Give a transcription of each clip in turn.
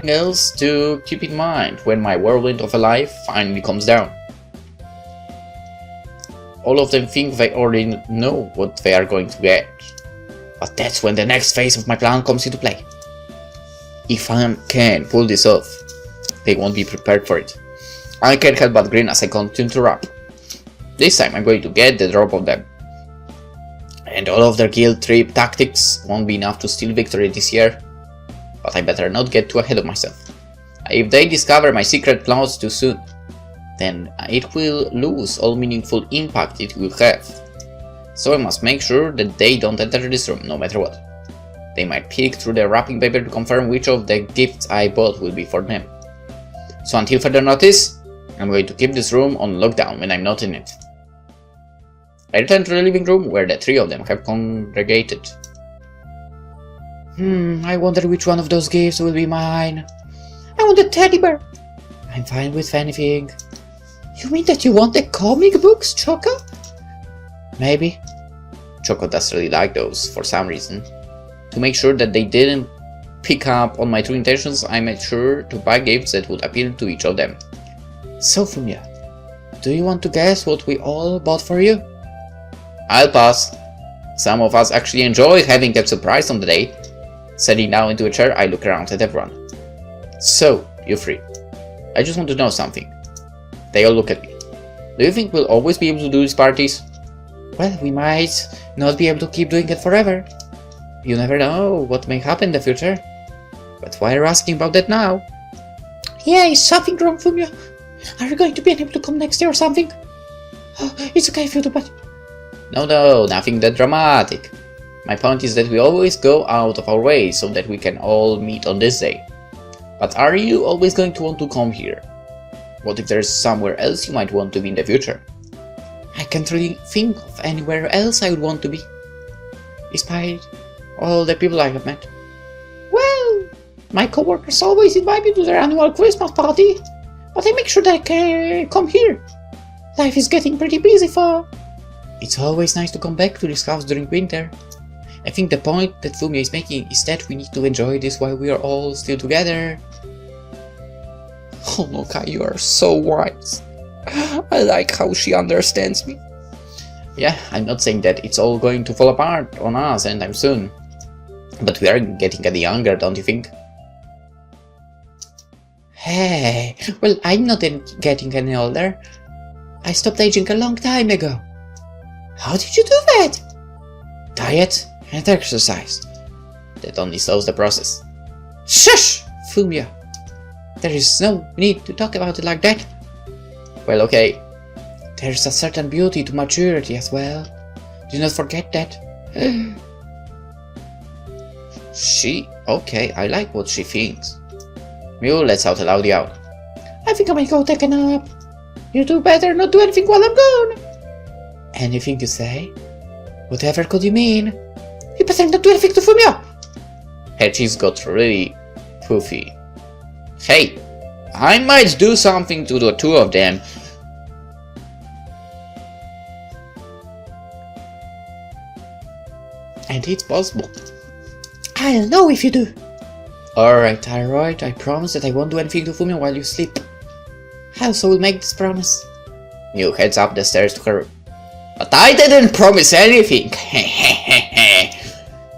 something else to keep in mind when my whirlwind of a life finally comes down. All of them think they already know what they are going to get. But that's when the next phase of my plan comes into play. If I can pull this off, they won't be prepared for it. I can't help but grin as I continue to rap. This time I'm going to get the drop on them. And all of their guilt trip tactics won't be enough to steal victory this year. But I better not get too ahead of myself. If they discover my secret plans too soon, then it will lose all meaningful impact it will have. So I must make sure that they don't enter this room no matter what. They might peek through the wrapping paper to confirm which of the gifts I bought will be for them. So until further notice, I'm going to keep this room on lockdown when I'm not in it. I return to the living room where the three of them have congregated. I wonder which one of those gifts will be mine. I want a teddy bear. I'm fine with anything. You mean that you want the comic books, Choco? Maybe. Choco does really like those for some reason. To make sure that they didn't pick up on my true intentions, I made sure to buy gifts that would appeal to each of them. So Fumio, do you want to guess what we all bought for you? I'll pass. Some of us actually enjoy having kept surprised on the day. Sitting down into a chair, I look around at everyone. So, you three. I just want to know something. They all look at me. Do you think we'll always be able to do these parties? Well, we might not be able to keep doing it forever. You never know what may happen in the future. But why are you asking about that now? Yeah, is something wrong, Fumio? Are you going to be unable to come next year or something? Oh, it's okay if you do, but... No, nothing that dramatic. My point is that we always go out of our way so that we can all meet on this day. But are you always going to want to come here? What if there's somewhere else you might want to be in the future? I can't really think of anywhere else I would want to be. Despite all the people I have met. Well, my coworkers always invite me to their annual Christmas party. But I make sure that I can come here. Life is getting pretty busy for... It's always nice to come back to this house during winter. I think the point that Fumio is making is that we need to enjoy this while we are all still together. Oh no, Kai, you are so wise. I like how she understands me. Yeah, I'm not saying that it's all going to fall apart on us anytime soon. But we are getting younger, don't you think? Hey, well, I'm not getting any older. I stopped aging a long time ago. How did you do that? Diet and exercise. That only slows the process. Shush, Fumio. There is no need to talk about it like that. Well, okay. There's a certain beauty to maturity as well. Do not forget that. Okay, I like what she thinks. Mew lets out a loud yowl. I think I might go take a nap. You two better not do anything while I'm gone. Anything you say? Whatever could you mean? You better not do anything to Fumio. Her cheeks got really poofy. Hey, I might do something to the two of them. And it's possible. I'll know if you do. Alright, I promise that I won't do anything to Fumio while you sleep. I also will make this promise. Mew heads up the stairs to her. But I didn't promise anything.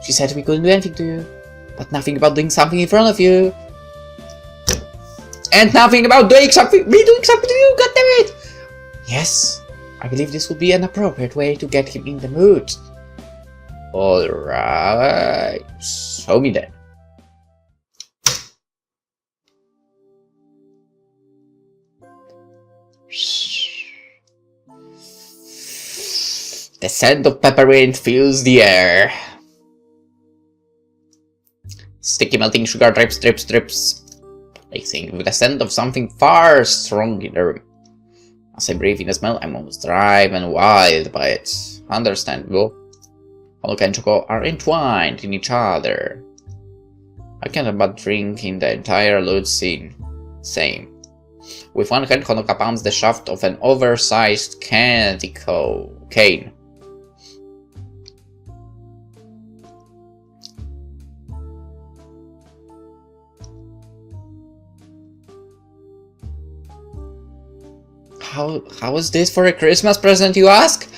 She said we couldn't do anything to you, but nothing about doing something in front of you. And nothing about doing something to you, goddammit! Yes, I believe this would be an appropriate way to get him in the mood. Alright, show me then. The scent of peppermint fills the air. Sticky melting sugar drips. I think with the scent of something far strong in the room. As I breathe in the smell, I'm almost driven wild by it. Understandable. Honka and Choco are entwined in each other. I can't but drink in the entire lewd scene. Same. With one hand, Honoka pounds the shaft of an oversized candy cane. How is this for a Christmas present, you ask?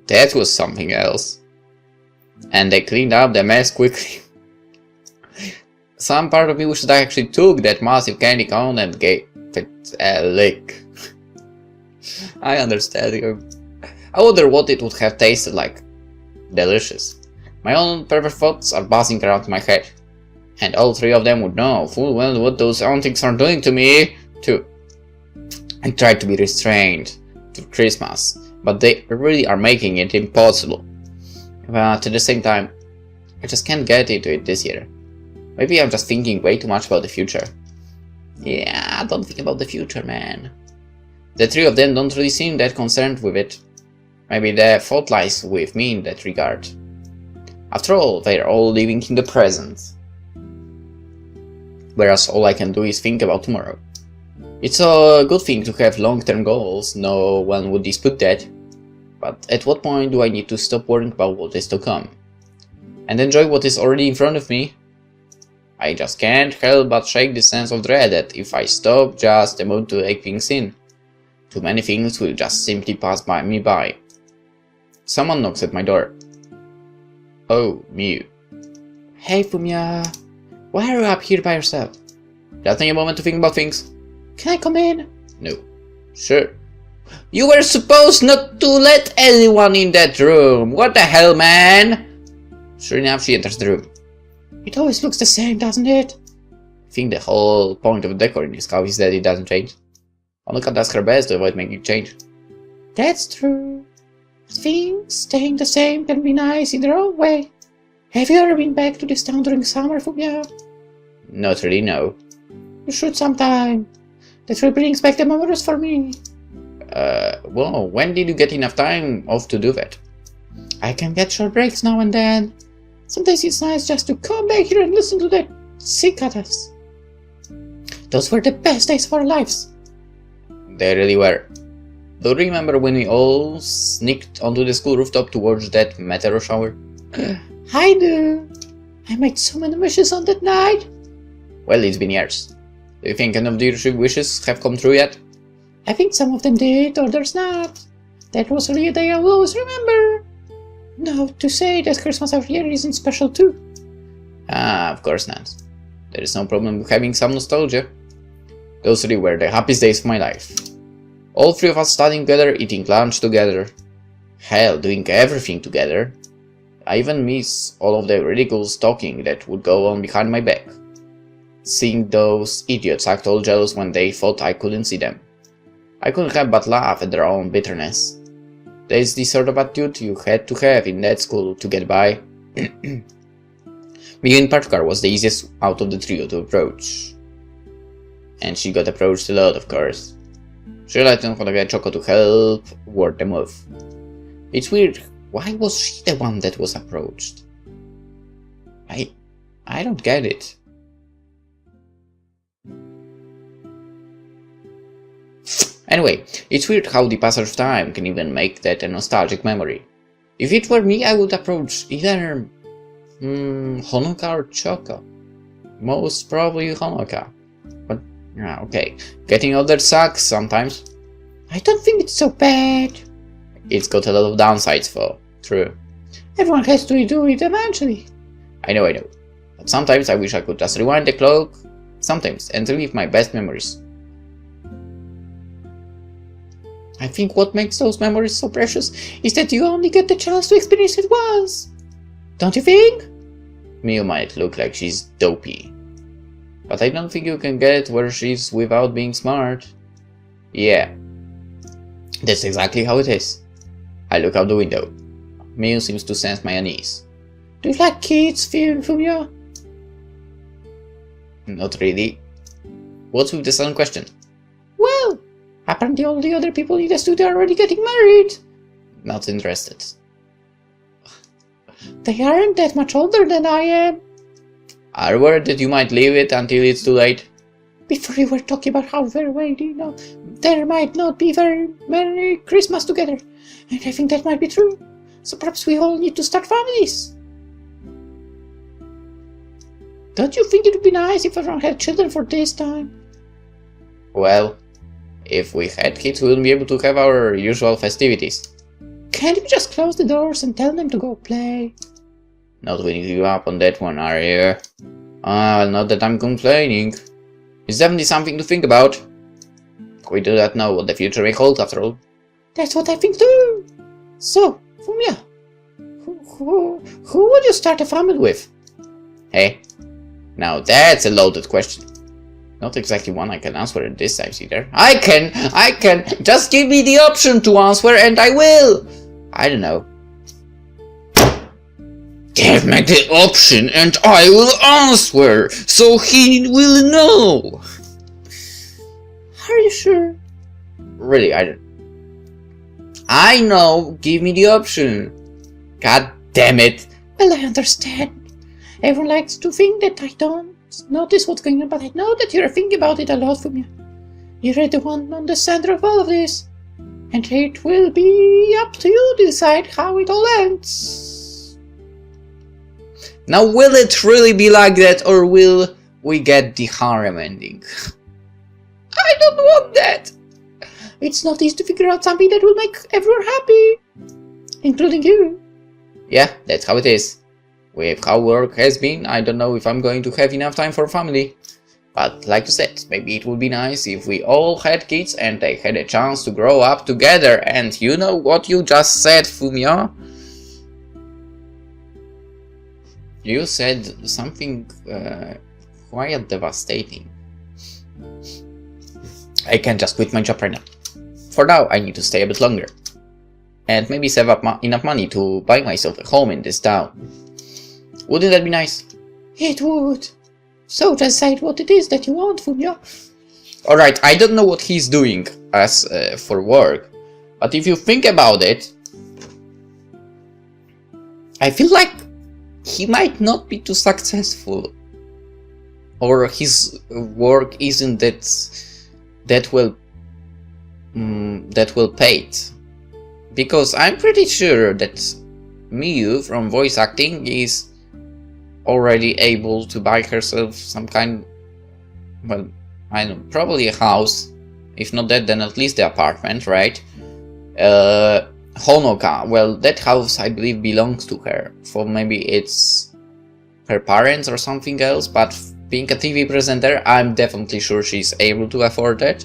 That was something else. And they cleaned up the mess quickly. Some part of me wishes I actually took that massive candy cone and gave it a lick. I understand you. I wonder what it would have tasted like. Delicious. My own pervert thoughts are buzzing around my head. And all three of them would know full well what those antics are doing to me, too. I tried to be restrained to Christmas, but they really are making it impossible. But at the same time, I just can't get into it this year. Maybe I'm just thinking way too much about the future. Yeah, don't think about the future, man. The three of them don't really seem that concerned with it. Maybe the fault lies with me in that regard. After all, they're all living in the present. Whereas all I can do is think about tomorrow. It's a good thing to have long-term goals, no one would dispute that. But at what point do I need to stop worrying about what is to come? And enjoy what is already in front of me? I just can't help but shake the sense of dread that if I stop just about to take things in, too many things will just simply pass me by. Someone knocks at my door. Oh, Mew. Hey Fumio, why are you up here by yourself? Just need a moment to think about things. Can I come in? No. Sure. You were supposed not to let anyone in that room. What the hell, man? Sure enough, she enters the room. It always looks the same, doesn't it? I think the whole point of decor in this house is that it doesn't change. Honoka does her best to avoid making change. That's true. Things staying the same can be nice in their own way. Have you ever been back to this town during summer, Fumio? Not really, no. You should sometime. That really brings back the memories for me. Well, when did you get enough time off to do that? I can get short breaks now and then. Sometimes it's nice just to come back here and listen to the cicadas. Those were the best days of our lives. They really were. Do you remember when we all sneaked onto the school rooftop to watch that meteor shower? I do. I made so many wishes on that night. Well, it's been years. Do you think any of your wishes have come true yet? I think some of them did, others not. That was really a day I'll always remember. No, to say that Christmas every year isn't special too. Ah, of course not. There is no problem with having some nostalgia. Those really were the happiest days of my life. All three of us studying together, eating lunch together. Hell, doing everything together. I even miss all of the ridiculous talking that would go on behind my back. Seeing those idiots act all jealous when they thought I couldn't see them. I couldn't help but laugh at their own bitterness. That's the sort of attitude you had to have in that school to get by. Miyu in particular was the easiest out of the trio to approach. And she got approached a lot, of course. She relied on Honoka Choco to help ward them off. It's weird, why was she the one that was approached? I don't get it. Anyway, it's weird how the passage of time can even make that a nostalgic memory. If it were me, I would approach either Honoka or Choco. Most probably Honoka. But, yeah, okay. Getting older sucks sometimes. I don't think it's so bad. It's got a lot of downsides though. True. Everyone has to do it eventually. I know. But sometimes I wish I could just rewind the clock. Sometimes, and relive my best memories. I think what makes those memories so precious is that you only get the chance to experience it once. Don't you think? Miyu might look like she's dopey. But I don't think you can get where she's without being smart. Yeah. That's exactly how it is. I look out the window. Miyu seems to sense my unease. Do you like kids, Fumio? Not really. What's with the sudden question? Well, apparently all the other people in the studio are already getting married. Not interested. They aren't that much older than I am. Are you worried that you might leave it until it's too late? Before you were talking about how very well, there might not be very Merry Christmas together. And I think that might be true. So perhaps we all need to start families. Don't you think it would be nice if everyone had children for this time? Well, If we had kids, we wouldn't be able to have our usual festivities. Can't we just close the doors and tell them to go play? Not willing to give up on that one, are you? Not that I'm complaining. It's definitely something to think about. We do not know what the future may hold, after all. That's what I think too. So, Fumio, who would you start a family with? Hey, now that's a loaded question. Not exactly one I can answer at this time either. I can! Just give me the option to answer and I will! I don't know. Give me the option and I will answer, so he will know! Are you sure? Really, I know, give me the option. God damn it. Well, I understand. Everyone likes to think that I don't notice what's going on, but I know that you're thinking about it a lot, Fumio. You're the one on the center of all of this. And it will be up to you to decide how it all ends. Now, will it really be like that, or will we get the harem ending? I don't want that. It's not easy to figure out something that will make everyone happy. Including you. Yeah, that's how it is. With how work has been, I don't know if I'm going to have enough time for family. But like you said, maybe it would be nice if we all had kids and they had a chance to grow up together. And you know what you just said, Fumio? You said something quite devastating. I can't just quit my job right now. For now, I need to stay a bit longer. And maybe save up enough money to buy myself a home in this town. Wouldn't that be nice? It would. So just decide what it is that you want, Fumio. Alright, I don't know what he's doing as for work. But if you think about it, I feel like he might not be too successful. Or his work isn't that well paid. Because I'm pretty sure that Miyu from voice acting is already able to buy herself some kind, well, I don't know, probably a house. If not that, then at least the apartment, right? Honoka, well, that house I believe belongs to her. For maybe it's her parents or something else, but being a TV presenter, I'm definitely sure she's able to afford that.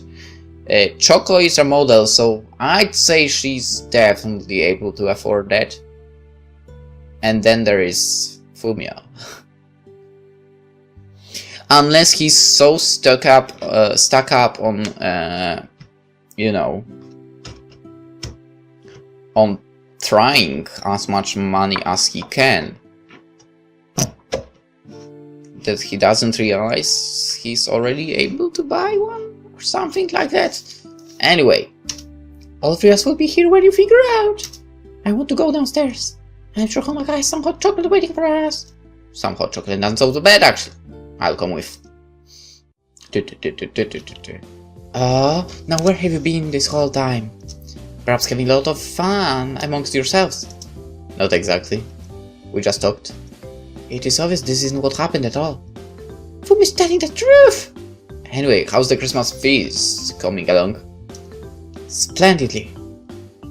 Choco is a model, so I'd say she's definitely able to afford that. And then there is Fumio. Unless he's so stuck up on, you know, on trying as much money as he can, that he doesn't realize he's already able to buy one or something like that. Anyway, all three of us will be here when you figure out. I want to go downstairs. I'm sure Honoka has some hot chocolate waiting for us. Some hot chocolate doesn't sound too bad, actually. I'll come with. Now where have you been this whole time? Perhaps having a lot of fun amongst yourselves? Not exactly. We just talked. It is obvious this isn't what happened at all. Fumio's telling the truth! Anyway, how's the Christmas feast coming along? Splendidly.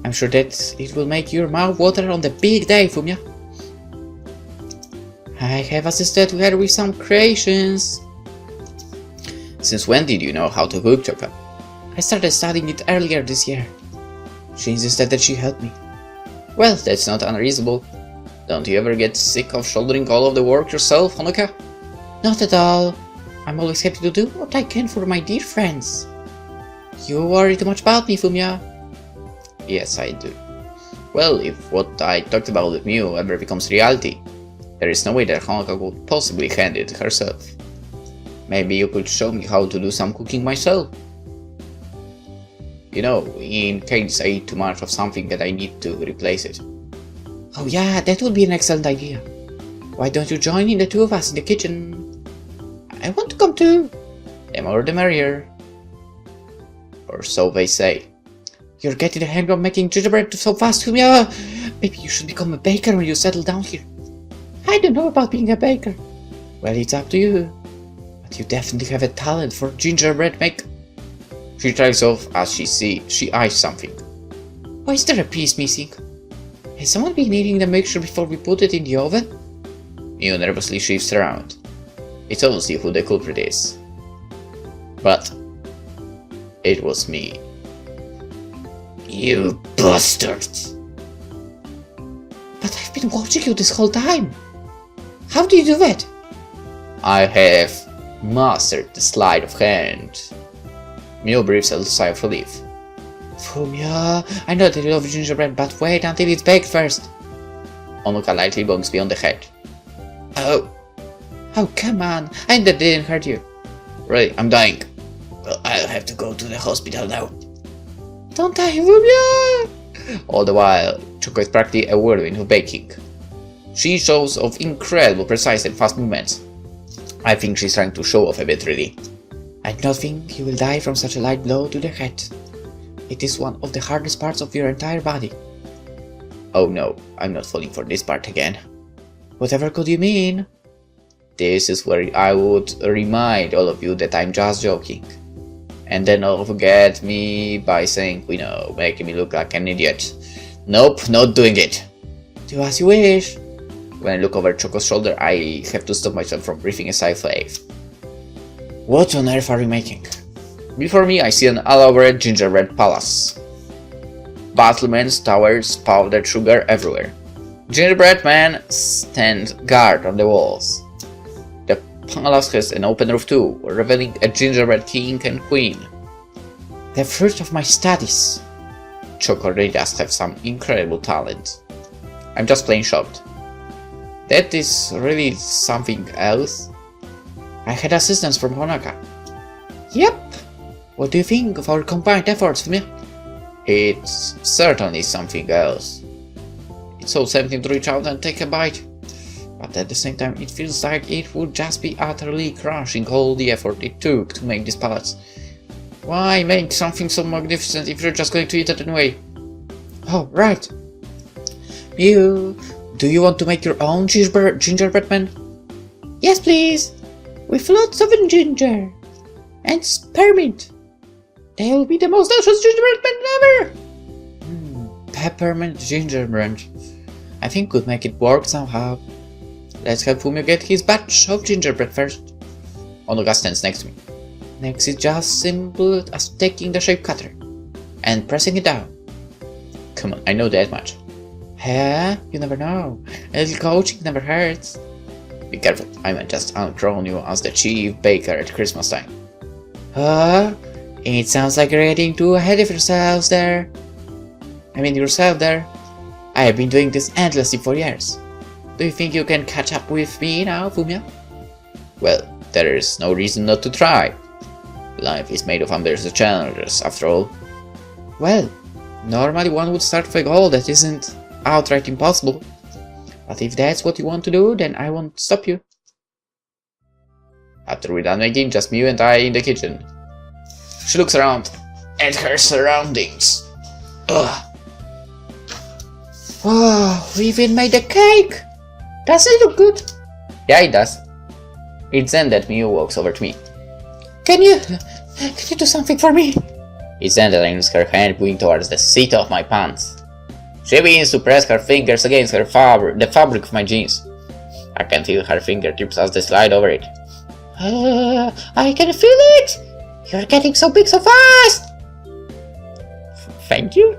I'm sure that it will make your mouth water on the big day, Fumio. I have assisted her with some creations. Since when did you know how to cook, Choco? I started studying it earlier this year. She insisted that she help me. Well, that's not unreasonable. Don't you ever get sick of shouldering all of the work yourself, Honoka? Not at all. I'm always happy to do what I can for my dear friends. You worry too much about me, Fumio. Yes, I do. Well, if what I talked about with Miu ever becomes reality, there is no way that Honoka could possibly handle it herself. Maybe you could show me how to do some cooking myself. You know, in case I eat too much of something that I need to replace it. Oh yeah, that would be an excellent idea. Why don't you join in the two of us in the kitchen? I want to come too. The more the merrier. Or so they say. You're getting the hang of making gingerbread so fast, Fumio. Maybe you should become a baker when you settle down here. I don't know about being a baker. Well, it's up to you. But you definitely have a talent for gingerbread make. She drives off as she eyes something. Why is there a piece missing? Has someone been eating the mixture before we put it in the oven? Mio nervously shifts around. It's obviously who the culprit is. But it was me. You bastard! But I've been watching you this whole time. How do you do that? I have mastered the sleight of hand. Mio breathes a sigh of relief. Fumio, I know that you love gingerbread, but wait until it's baked first. Onuka lightly bonks me on the head. Oh. Oh, come on. I know that didn't hurt you. Really, I'm dying. Well, I'll have to go to the hospital now. Don't die, Fumio! All the while, Choco is practically a whirlwind of baking. She shows off incredible precise and fast movements. I think she's trying to show off a bit, really. I don't think you will die from such a light blow to the head. It is one of the hardest parts of your entire body. Oh no, I'm not falling for this part again. Whatever could you mean? This is where I would remind all of you that I'm just joking. And then all forget me by saying, making me look like an idiot. Nope, not doing it. Do as you wish. When I look over Choco's shoulder, I have to stop myself from breathing a sigh of relief. What on earth are you making? Before me, I see an elaborate gingerbread palace. Battlements, towers, powdered sugar everywhere. Gingerbread men stand guard on the walls. The palace has an open roof too, revealing a gingerbread king and queen. The fruit of my studies. Choco really does have some incredible talent. I'm just plain shocked. That is really something else? I had assistance from Honoka. Yep. What do you think of our combined efforts, Fumio? It's certainly something else. It's so tempting to reach out and take a bite. But at the same time, it feels like it would just be utterly crushing all the effort it took to make this palace. Why make something so magnificent if you're just going to eat it anyway? Oh, right. Mew, do you want to make your own gingerbread man? Yes, please. With lots of ginger and spearmint. They will be the most delicious gingerbread men ever! Peppermint gingerbread. I think could make it work somehow. Let's help Fumio get his batch of gingerbread first. Onuka stands next to me. Next is just simple as taking the shape cutter and pressing it down. Come on, I know that much. Yeah, you never know. A little coaching never hurts. Be careful, I might just uncrown you as the chief baker at Christmas time. It sounds like you're getting too ahead of yourself there. I have been doing this endlessly for years. Do you think you can catch up with me now, Fumio? Well, there is no reason not to try. Life is made of ambitious challenges, after all. Well, normally one would start with a goal that isn't outright impossible. But if that's what you want to do, then I won't stop you. After we're done making, just Mew and I in the kitchen. She looks around at her surroundings. Ugh. Wow, we even made a cake! Does it look good? Yeah, it does. It's then that Mew walks over to me. Can you do something for me? It's then that I use her hand pointing towards the seat of my pants. She begins to press her fingers against the fabric of my jeans. I can feel her fingertips as they slide over it. I can feel it! You're getting so big so fast! Thank you?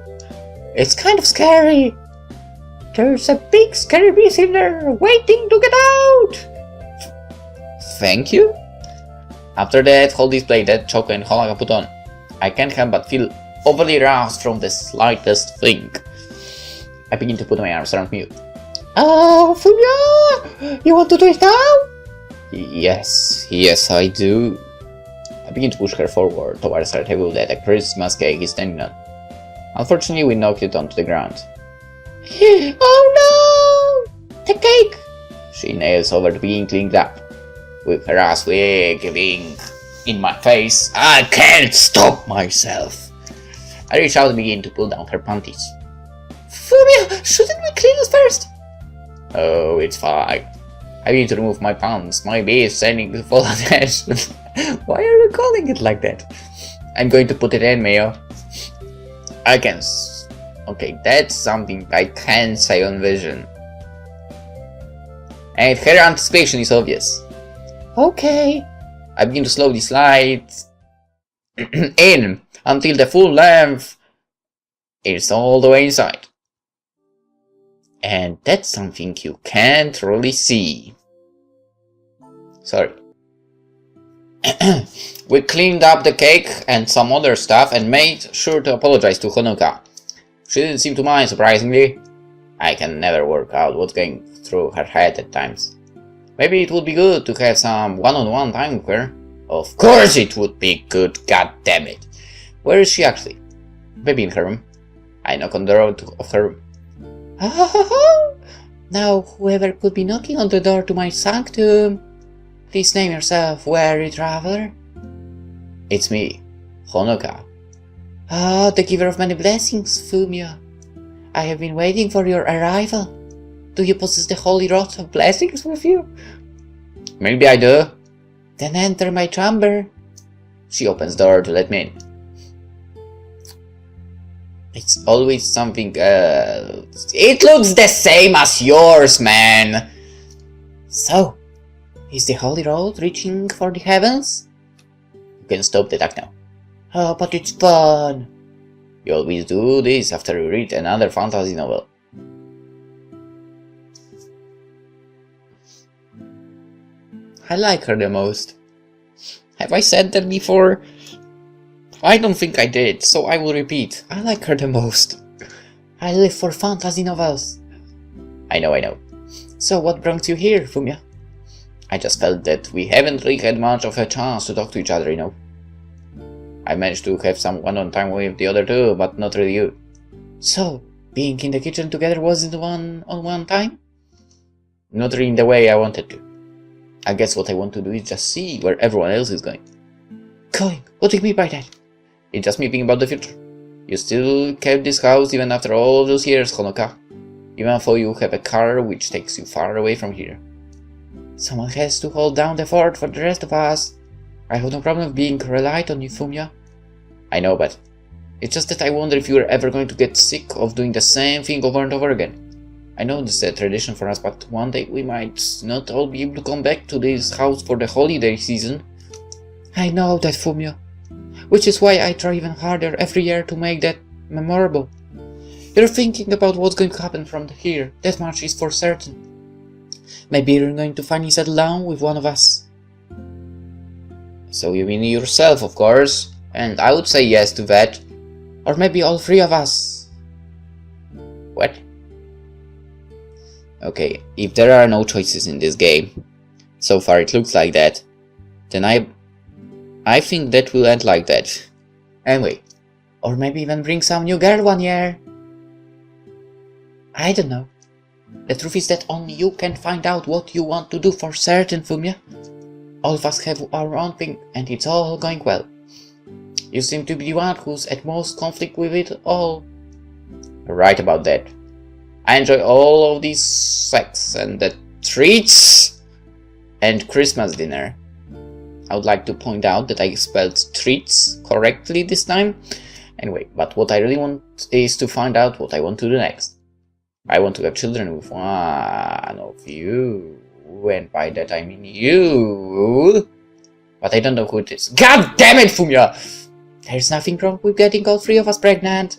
It's kind of scary. There's a big scary beast in there waiting to get out! Thank you? After that whole display that Choco and Honoka put on, I can't help but feel overly roused from the slightest thing. I begin to put my arms around Mew. Oh, Fumio! You want to do it now? Yes, I do. I begin to push her forward towards her table that a Christmas cake is standing on. Unfortunately, we knocked it onto the ground. Oh no! The cake! She nails over to being cleaned up, with her ass wiggling in my face. I can't stop myself. I reach out and begin to pull down her panties. Fumio, shouldn't we clean this first? Oh, it's fine. I begin to remove my pants. My bee is starting to fall on edge. Why are you calling it like that? I'm going to put it in, Mayo. I can... Okay, that's something I can say on vision. And her anticipation is obvious. Okay. I begin to slowly slide in until the full length is all the way inside. And that's something you can't really see. Sorry. We cleaned up the cake and some other stuff and made sure to apologize to Honoka. She didn't seem to mind, surprisingly. I can never work out what's going through her head at times. Maybe it would be good to have some one-on-one time with her. Of course it would be good, god damn it. Where is she actually? Maybe in her room. I knock on the door of her room. Now whoever could be knocking on the door to my sanctum. Please name yourself, weary traveler. It's me, Honoka. Ah, the giver of many blessings, Fumio. I have been waiting for your arrival. Do you possess the holy rod of blessings with you? Maybe I do. Then enter my chamber. She opens the door to let me in. It's always something else. It looks the same as yours, man. So, is the holy road reaching for the heavens? You can stop the attack now. Oh, but it's fun. You always do this after you read another fantasy novel. I like her the most. Have I said that before? I don't think I did, so I will repeat. I like her the most. I live for fantasy novels. I know. So what brought you here, Fumio? I just felt that we haven't really had much of a chance to talk to each other, you know. I managed to have some one-on time with the other two, but not really you. So, being in the kitchen together wasn't one-on-one time? Not really in the way I wanted to. I guess what I want to do is just see where everyone else is going. Going? What do you mean by that? It's just me thinking about the future. You still kept this house even after all those years, Honoka. Even though you have a car which takes you far away from here. Someone has to hold down the fort for the rest of us. I have no problem being relied on you, Fumio. I know, but it's just that I wonder if you're ever going to get sick of doing the same thing over and over again. I know this is a tradition for us, but one day we might not all be able to come back to this house for the holiday season. I know that, Fumio. Which is why I try even harder every year to make that memorable. You're thinking about what's going to happen from here, that much is for certain. Maybe you're going to finally settle down with one of us. So you mean yourself, of course, and I would say yes to that. Or maybe all three of us. What? Okay, if there are no choices in this game, so far it looks like that, then I think that will end like that. Anyway, or maybe even bring some new girl one year. I don't know. The truth is that only you can find out what you want to do for certain, Fumio. All of us have our own thing, and it's all going well. You seem to be the one who's at most conflict with it all. You're right about that. I enjoy all of these sex and the treats and Christmas dinner. I would like to point out that I spelled treats correctly this time. Anyway, but what I really want is to find out what I want to do next. I want to have children with one of you. And by that I mean you. But I don't know who it is. God damn it, Fumio! There's nothing wrong with getting all three of us pregnant.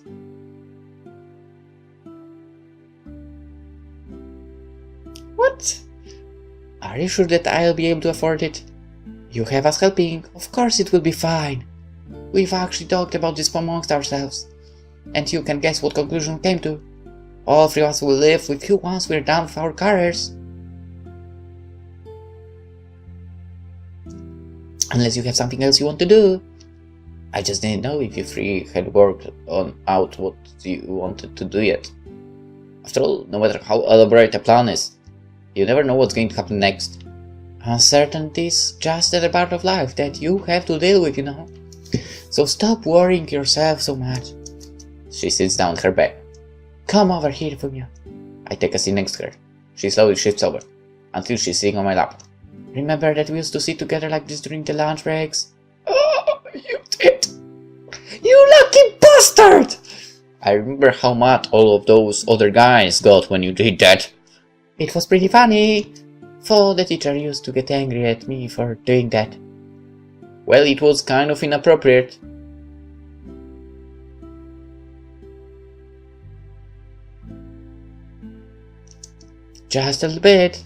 What? Are you sure that I'll be able to afford it? You have us helping. Of course it will be fine. We've actually talked about this amongst ourselves. And you can guess what conclusion we came to. All three of us will live with you once we're done with our careers. Unless you have something else you want to do. I just didn't know if you three had worked out what you wanted to do yet. After all, no matter how elaborate a plan is, you never know what's going to happen next. Uncertainty is just a part of life that you have to deal with, you know. So stop worrying yourself so much. She sits down on her bed. Come over here, Fumio. I take a seat next to her. She slowly shifts over, until she's sitting on my lap. Remember that we used to sit together like this during the lunch breaks? Oh, you did. You lucky bastard! I remember how mad all of those other guys got when you did that. It was pretty funny. Though the teacher used to get angry at me for doing that. Well, it was kind of inappropriate. Just a little bit.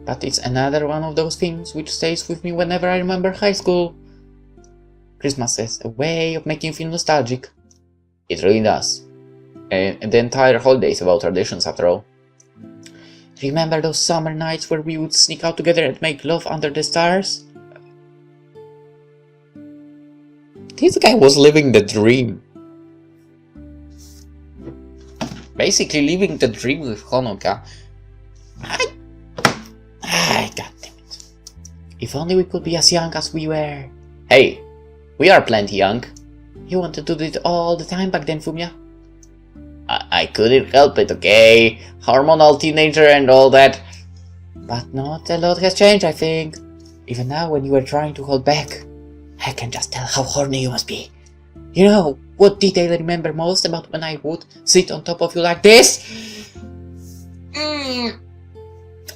But it's another one of those things which stays with me whenever I remember high school. Christmas is a way of making you feel nostalgic. It really does. And the entire holidays about traditions after all. Remember those summer nights where we would sneak out together and make love under the stars? This guy was living the dream. Basically living the dream with Honoka. God damn it. If only we could be as young as we were. Hey, we are plenty young. You wanted to do it all the time back then, Fumio. I couldn't help it, okay? Hormonal teenager and all that. But not a lot has changed, I think. Even now, when you are trying to hold back, I can just tell how horny you must be. You know, what detail I remember most about when I would sit on top of you like this?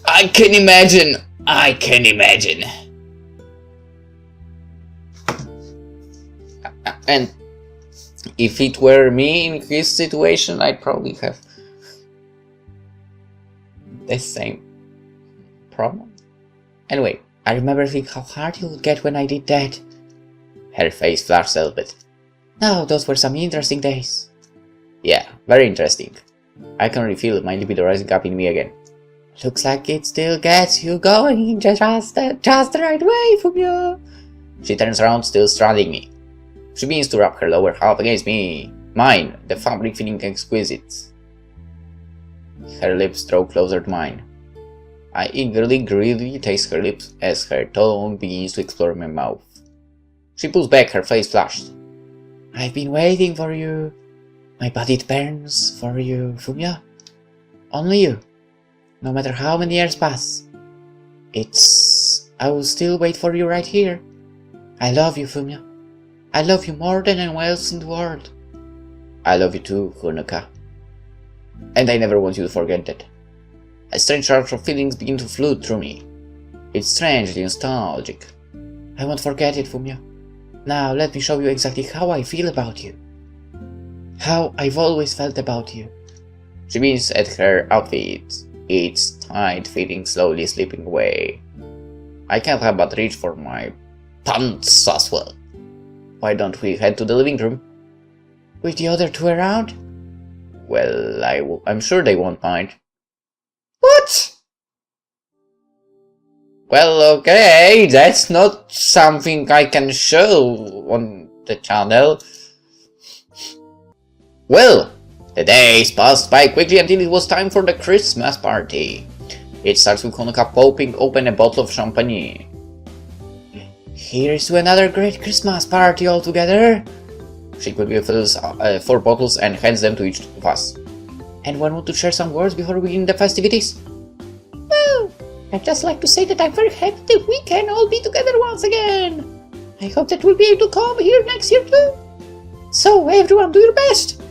I can imagine. I can imagine. And if it were me in his situation, I'd probably have the same problem. Anyway, I remember thinking how hard he would get when I did that. Her face flushed a little bit. No, those were some interesting days. Yeah, very interesting. I can really feel my libido rising up in me again. Looks like it still gets you going just the right way, Fumio. She turns around, still straddling me. She begins to wrap her lower half against me. Mine, the fabric feeling exquisite. Her lips draw closer to mine. I eagerly, greedily taste her lips as her tongue begins to explore my mouth. She pulls back, her face flushed. I've been waiting for you. My body burns for you, Fumio. Only you. No matter how many years pass. I will still wait for you right here. I love you, Fumio. I love you more than anyone else in the world. I love you too, Honoka. And I never want you to forget that. A strange rush of feelings begin to flood through me. It's strangely nostalgic. I won't forget it, Fumio. Now let me show you exactly how I feel about you. How I've always felt about you. She begins at her outfit, its tight fitting slowly slipping away. I can't help but reach for my pants as well. Why don't we head to the living room? With the other two around? Well, I'm sure they won't mind. What? Well, okay, that's not something I can show on the channel. Well, the days passed by quickly until it was time for the Christmas party. It starts with Honoka popping open a bottle of champagne. Here's to another great Christmas party altogether. She quickly fills 4 bottles and hands them to each of us. Anyone want to share some words before we begin the festivities? Well, I'd just like to say that I'm very happy that we can all be together once again. I hope that we'll be able to come here next year too. So everyone do your best.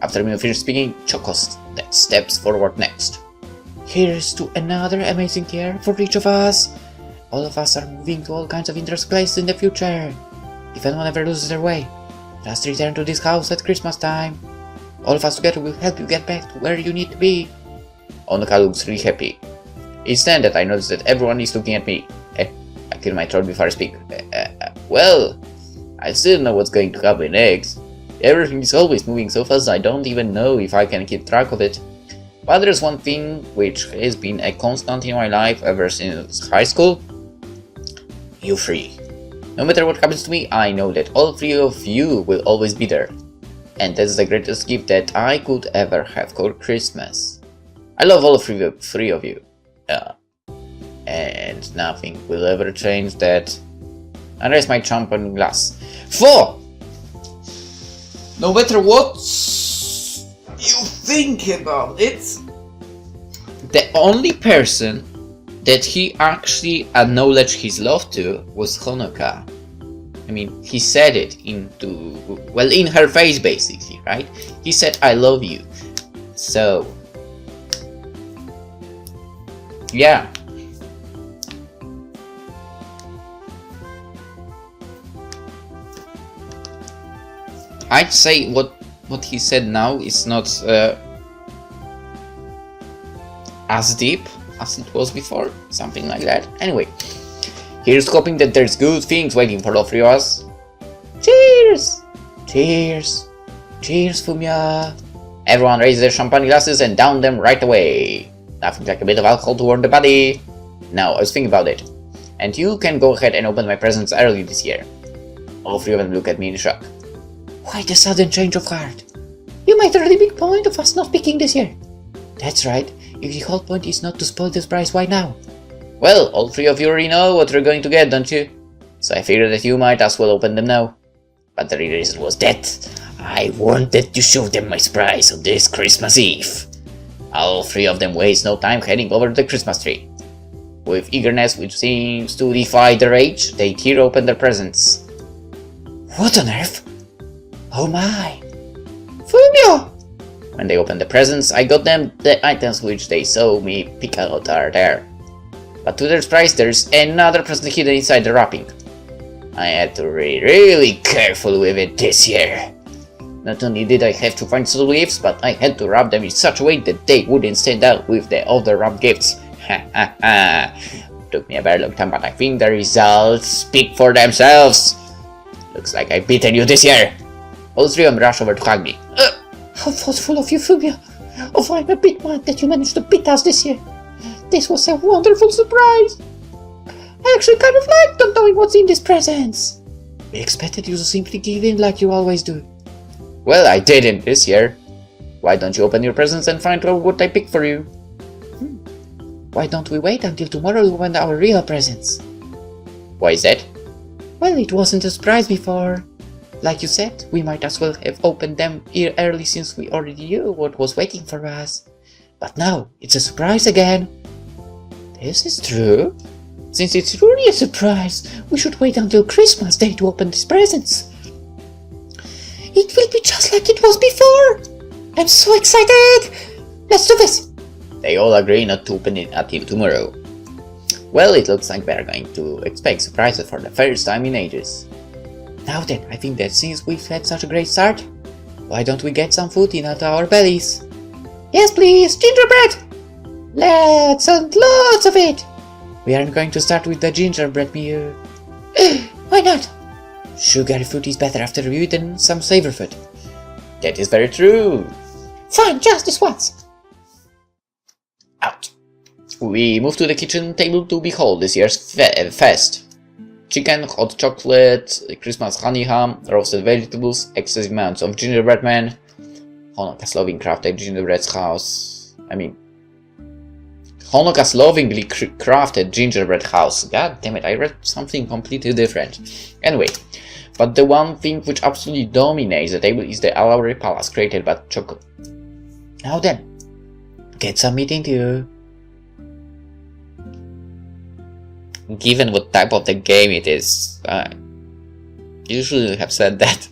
After me finished speaking, Choco steps forward next. Here's to another amazing year for each of us. All of us are moving to all kinds of interesting places in the future. If anyone ever loses their way, just return to this house at Christmas time. All of us together will help you get back to where you need to be. Honoka looks really happy. It's then that I notice that everyone is looking at me. I clear my throat before I speak. Well, I still know what's going to happen next. Everything is always moving so fast I don't even know if I can keep track of it. But there's one thing which has been a constant in my life ever since high school. You three. No matter what happens to me, I know that all 3 of you will always be there. And that's the greatest gift that I could ever have for Christmas. I love all 3 of you. And nothing will ever change that. I raise my champagne glass. 4! No matter what you think about it, the only person that he actually acknowledged his love to was Honoka. I mean, he said it into, well, in her face basically, right? He said, I love you. So, yeah. I'd say what he said now is not as deep as it was before, something like that. Anyway, here's hoping that there's good things waiting for all three of us. Cheers! Cheers! Cheers, Fumio! Everyone raise their champagne glasses and down them right away. Nothing like a bit of alcohol to warm the body. Now, I was thinking about it. And you can go ahead and open my presents early this year. All three of them look at me in shock. Why the sudden change of heart? You made a really big point of us not picking this year. That's right. If the whole point is not to spoil the surprise, why now? Well, all three of you already know what you're going to get, don't you? So I figured that you might as well open them now. But the real reason was that I wanted to show them my surprise on this Christmas Eve. All three of them waste no time heading over to the Christmas tree. With eagerness which seems to defy their age, they tear open their presents. What on earth? Oh my! Fumio! When they opened the presents, I got them the items which they saw me pick out are there. But to their surprise, there's another present hidden inside the wrapping. I had to be really careful with it this year. Not only did I have to find suitable gifts, but I had to wrap them in such a way that they wouldn't stand out with the other wrapped gifts. Ha ha ha! Took me a very long time, but I think the results speak for themselves. Looks like I've beaten you this year. All three of them rush over to hug me. How thoughtful of you, Fumio. Oh, I'm a bit mad that you managed to beat us this year. This was a wonderful surprise. I actually kind of liked not knowing what's in these presents. We expected you to simply give in like you always do. Well, I didn't this year. Why don't you open your presents and find out what I picked for you? Why don't we wait until tomorrow to open our real presents? Why is that? Well, it wasn't a surprise before. Like you said, we might as well have opened them early since we already knew what was waiting for us. But now, it's a surprise again. This is true. Since it's really a surprise, we should wait until Christmas Day to open these presents. It will be just like it was before. I'm so excited. Let's do this. They all agree not to open it until tomorrow. Well, it looks like we're going to expect surprises for the first time in ages. Now then, I think that since we've had such a great start, why don't we get some food into our bellies? Yes, please, gingerbread! Let's and lots of it! We aren't going to start with the gingerbread meal. Why not? Sugary food is better after we've eaten some savor food. That is very true. Fine, just this once. Out. We move to the kitchen table to behold this year's feast. Chicken, hot chocolate, Christmas honey ham, roasted vegetables, excessive amounts of gingerbread man, Hanukkah's loving crafted gingerbread house. Hanukkah's lovingly crafted gingerbread house. God damn it, I read something completely different. Anyway, but the one thing which absolutely dominates the table is the elaborate palace created by chocolate. Now then, get some meat into you. Given what type of the game it is, you should have said that.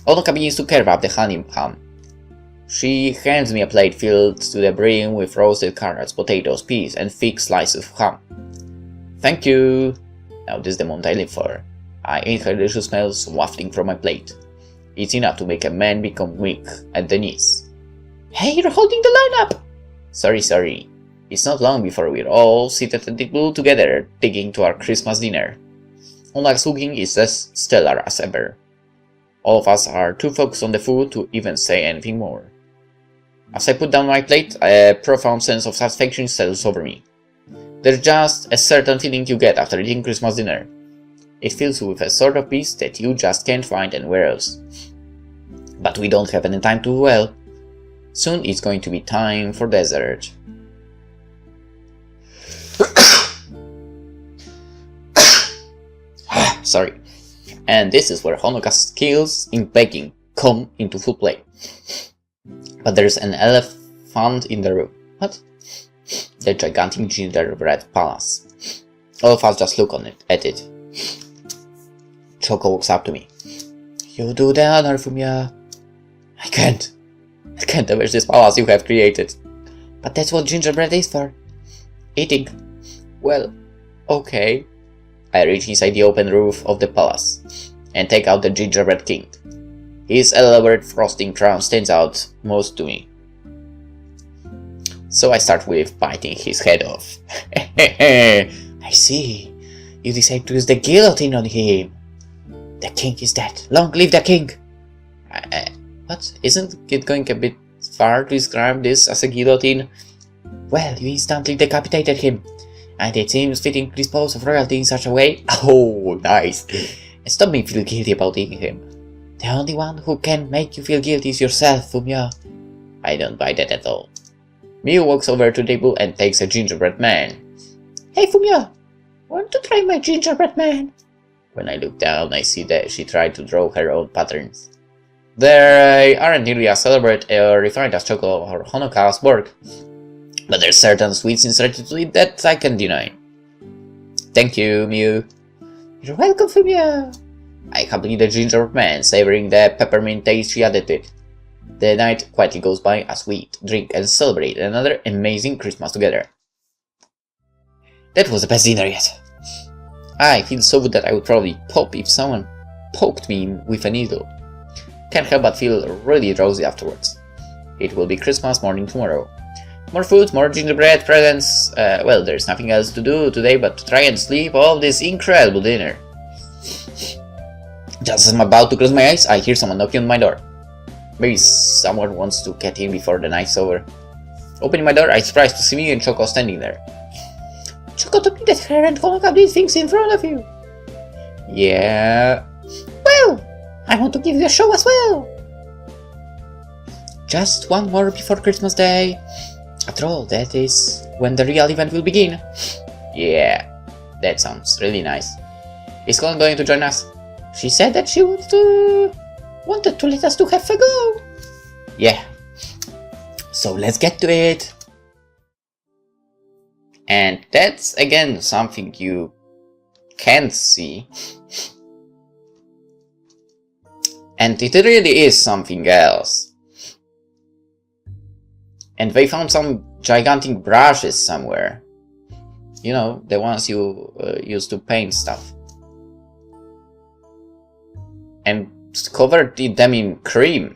Hanukkah begins to carve up the honey ham. She hands me a plate filled to the brim with roasted carrots, potatoes, peas, and thick slices of ham. Thank you! Now this is the moment I live for. I ate her delicious smells wafting from my plate. It's enough to make a man become weak at the knees. Hey, you're holding the line up! Sorry. It's not long before we're all seated at the table together, digging to our Christmas dinner. Hanukkah's cooking is as stellar as ever. All of us are too focused on the food to even say anything more. As I put down my plate, a profound sense of satisfaction settles over me. There's just a certain feeling you get after eating Christmas dinner. It fills you with a sort of peace that you just can't find anywhere else. But we don't have any time to dwell. Soon it's going to be time for dessert. Sorry. And this is where Hanukkah's skills in baking come into full play. But there's an elephant in the room. What? The gigantic gingerbread palace. All of us just look at it. Choco walks up to me. You do the honor, Fumio. I can't damage this palace you have created. But that's what gingerbread is for. Eating. Well, okay. I reach inside the open roof of the palace and take out the gingerbread king. His elaborate frosting crown stands out most to me. So I start with biting his head off. I see. You decide to use the guillotine on him. The king is dead. Long live the king! What? Isn't it going a bit far to describe this as a guillotine? Well, you instantly decapitated him. And it seems fitting to dispose of royalty in such a way. Oh, nice. Stop me feel guilty about eating him. The only one who can make you feel guilty is yourself, Fumio. I don't buy that at all. Miu walks over to the table and takes a gingerbread man. Hey Fumio, want to try my gingerbread man? When I look down, I see that she tried to draw her own patterns. They aren't nearly as elaborate or refined as Choco or Honoka's work, but there's certain sweets inserted to it that I can deny. Thank you, Miu. You're welcome, Fumio. I complete the gingerbread man, savoring the peppermint taste she added to it. The night quietly goes by as we eat, drink, and celebrate another amazing Christmas together. That was the best dinner yet. I feel so good that I would probably pop if someone poked me with a needle. Can't help but feel really drowsy afterwards. It will be Christmas morning tomorrow. More food, more gingerbread, presents. Well, there's nothing else to do today but to try and sleep off this incredible dinner. Just as I'm about to close my eyes, I hear someone knocking on my door. Maybe someone wants to get in before the night's over. Opening my door, I'm surprised to see me and Choco standing there. Choco told me that her and Honoka did things in front of you. Yeah. Well, I want to give you a show as well. Just one more before Christmas Day. After all, that is when the real event will begin. Yeah, that sounds really nice. Is Colin going to join us? She said that she wanted to let us to have a go. Yeah. So let's get to it. And that's again something you can't see. And it really is something else. And they found some gigantic brushes somewhere. You know, the ones you use to paint stuff. And covered them in cream.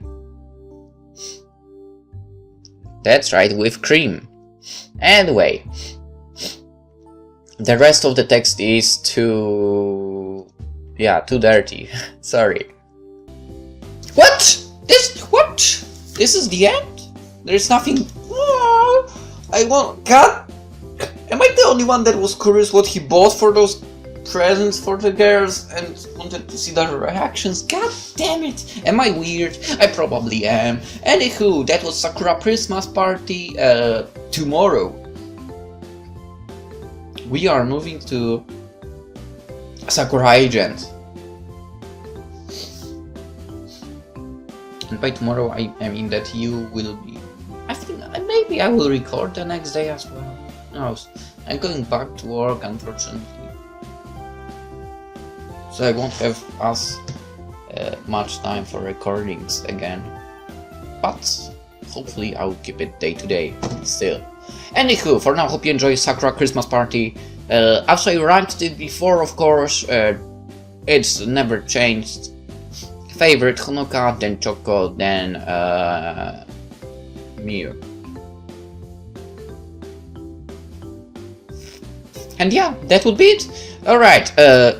That's right, with cream. Anyway, the rest of the text is too dirty. Sorry. What? This is the end? There's nothing. Oh, God. Am I the only one that was curious what he bought for those presents for the girls and wanted to see their reactions? God damn it! Am I weird? I probably am. Anywho, that was Sakura Christmas Party. Tomorrow we are moving to Sakura Agent. And by tomorrow I mean that you will be... I think maybe I will record the next day as well. No, I'm going back to work, unfortunately. So I won't have as much time for recordings again. But hopefully I'll keep it day to day still. Anywho, for now, hope you enjoy Sakura Christmas Party. As I ranked it before, of course, it's never changed. Favorite Honoka, then Choco, then Miu. And yeah, that would be it. Alright,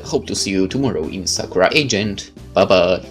hope to see you tomorrow in Sakura Agent. Bye bye.